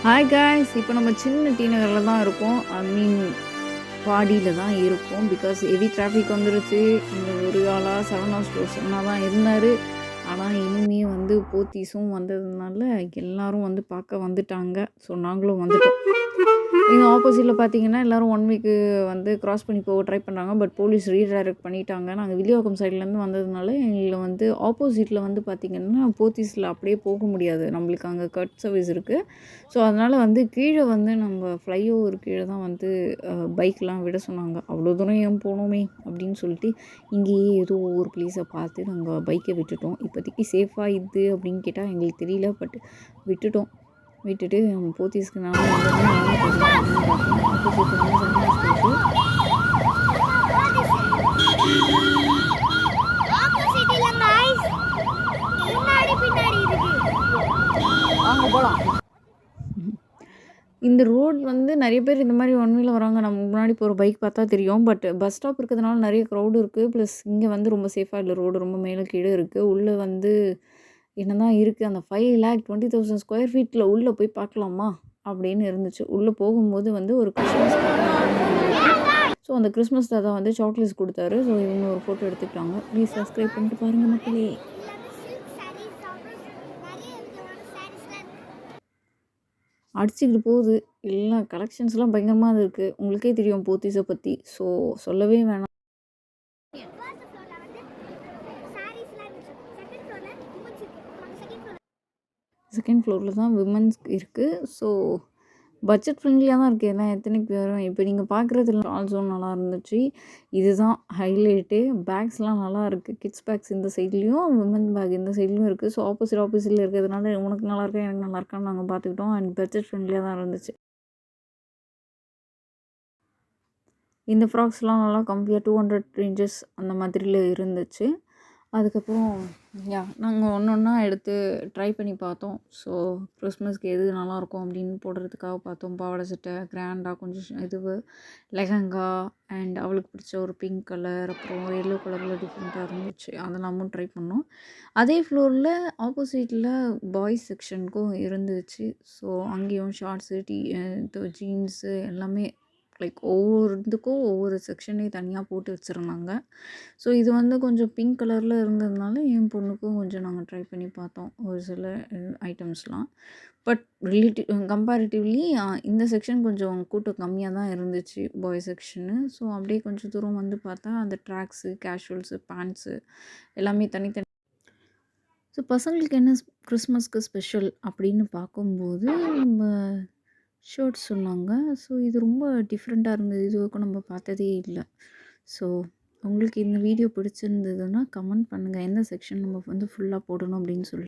Hi guys, இப்போ நம்ம சின்ன டி நகரில் தான் இருக்கோம். ஐ மீன் பாடியில் தான் இருக்கோம். பிகாஸ் ஹெவி டிராஃபிக் வந்துருச்சு. இந்த ஒரு ஆளாக சரவணா ஸ்டோர்ஸ் என்ன தான் இருந்தார். ஆனால் இனிமே வந்து போத்தீஸும் வந்ததுனால எல்லோரும் வந்து பார்க்க வந்துட்டாங்க. ஸோ நாங்களும் வந்துட்டோம். இங்கே ஆப்போசிட்டில் பார்த்தீங்கன்னா எல்லோரும் 1 வீக்கு வந்து க்ராஸ் பண்ணி போக ட்ரை பண்ணுறாங்க. பட் போலீஸ் ரீடைரக்ட் பண்ணிட்டாங்க. நாங்கள் வில்லிவாக்கம் சைட்லேருந்து வந்ததுனால எங்களை வந்து ஆப்போசிட்டில் வந்து பார்த்திங்கன்னா போத்தீஸில் அப்படியே போக முடியாது. நம்மளுக்கு அங்கே கட் சர்வீஸ் இருக்குது. ஸோ அதனால் வந்து கீழே வந்து நம்ம ஃப்ளைஓவர் கீழே தான் வந்து பைக்லாம் விட சொன்னாங்க. அவ்வளோ தூரம் ஏன் போனோமே அப்படின்னு சொல்லிட்டு இங்கேயே ஏதோ ஒரு ப்ளேஸை பார்த்து நாங்கள் பைக்கை விட்டுட்டோம். இப்போதைக்கு சேஃபாக இது அப்படின்னு கேட்டால் எங்களுக்கு தெரியல. பட் விட்டுட்டோம். விட்டுட்டு போத்தீஸ்க்கு நானும் போகலாம். இந்த ரோட் வந்து நிறைய பேர் இந்த மாதிரி ஒன் வேல வராங்க. நம்ம முன்னாடி போகிற பைக் பார்த்தா தெரியும். பட் பஸ் ஸ்டாப் இருக்கிறதுனால நிறைய க்ரௌடு இருக்குது. ப்ளஸ் இங்கே வந்து ரொம்ப சேஃபாக இல்லை. ரோடு ரொம்ப மேலே கீழே இருக்குது. உள்ளே வந்து என்னதான் இருக்குது, அந்த 5,20,000 ஸ்கொயர் ஃபீட்டில் உள்ளே போய் பார்க்கலாமா அப்படின்னு இருந்துச்சு. உள்ளே போகும்போது வந்து ஒரு கிறிஸ்மஸ் ஸோ அந்த கிறிஸ்மஸ் தாத்தா வந்து சாக்லேட்ஸ் கொடுத்தாரு. ஸோ இவங்க ஒரு ஃபோட்டோ எடுத்துக்கிட்டாங்க. ப்ளீஸ் சப்ஸ்கிரைப் பண்ணிட்டு பாருங்கள் மக்களே. அடிச்சுக்கிட்டு போகுது. எல்லாம் கலெக்ஷன்ஸ்லாம் பயங்கரமாக இருக்குது. உங்களுக்கே தெரியும் போத்தீஸை பற்றி. ஸோ சொல்லவே வேணாம். செகண்ட் ஃப்ளோரில் தான் விமன்ஸ்க்கு இருக்குது. ஸோ பட்ஜெட் ஃப்ரெண்ட்லியாக தான் இருக்குது. எல்லாம் எத்தனைக்கு வரும். இப்போ நீங்கள் பார்க்குறது ஆல்சோன் நல்லா இருந்துச்சு. இதுதான் ஹைலைட்டு. பேக்ஸ்லாம் நல்லா இருக்குது. கிட்ஸ் பேக்ஸ் இந்த சைட்லேயும் விமன் பேக் இந்த சைட்லேயும் இருக்குது. ஸோ ஆப்போசிட்டில் இருக்கிறதுனால உனக்கு நல்லாயிருக்கா எனக்கு நல்லா இருக்கான்னு நாங்கள் பார்த்துக்கிட்டோம். அண்ட் பட்ஜெட் ஃப்ரெண்ட்லியாக தான் இருந்துச்சு. இந்த ஃப்ராக்ஸ்லாம் நல்லா கம்மியாக 200 ரேஞ்சஸ் அந்த மாதிரியில் இருந்துச்சு. அதுக்கப்புறம் நாங்கள் ஒன்று ஒன்றா எடுத்து ட்ரை பண்ணி பார்த்தோம். ஸோ கிறிஸ்மஸ்க்கு எது நல்லாயிருக்கும் அப்படின்னு போடுறதுக்காக பார்த்தோம். பாவாடை சட்டை கிராண்டாக கொஞ்சம் லெஹங்கா அண்ட் அவளுக்கு பிடிச்ச ஒரு பிங்க் கலர், அப்புறம் எல்லோ கலரில் டிஃப்ரெண்ட்டாக இருந்துச்சு. அதெல்லாமும் ட்ரை பண்ணோம். அதே ஃப்ளோரில் ஆப்போசிட்டில் பாய்ஸ் செக்ஷனுக்கும் இருந்துச்சு. ஸோ அங்கேயும் ஷார்ட்ஸு, ஜீன்ஸு எல்லாமே லைக் ஒவ்வொரு இதுக்கும் ஒவ்வொரு செக்ஷனே தனியாக போட்டு வச்சுருந்தாங்க. ஸோ இது வந்து கொஞ்சம் பிங்க் கலரில் இருந்ததுனால என் பொண்ணுக்கும் கொஞ்சம் நாங்கள் ட்ரை பண்ணி பார்த்தோம் ஒரு சில ஐட்டம்ஸ்லாம். பட் கம்பேரிட்டிவ்லி இந்த செக்ஷன் கொஞ்சம் கூட்டம் கம்மியாக தான் இருந்துச்சு, பாய் செக்ஷனு. ஸோ அப்படியே கொஞ்சம் தூரம் வந்து பார்த்தா அந்த ட்ராக்ஸு, கேஷுவல்ஸு, பேண்ட்ஸு எல்லாமே தனித்தனி. ஸோ பசங்களுக்கு என்ன கிறிஸ்மஸ்க்கு ஸ்பெஷல் அப்படின்னு பார்க்கும்போது நம்ம ஷர்ட் சொன்னாங்க. ஸோ இது ரொம்ப டிஃப்ரெண்ட்டாக இருந்தது. இதுவரைக்கும் நம்ம பார்த்ததே இல்லை. ஸோ உங்களுக்கு இந்த வீடியோ பிடிச்சிருந்ததுன்னா கமெண்ட் பண்ணுங்கள். எந்த செக்ஷன் நம்ம வந்து ஃபுல்லாக போடணும் அப்படின்னு சொல்லி.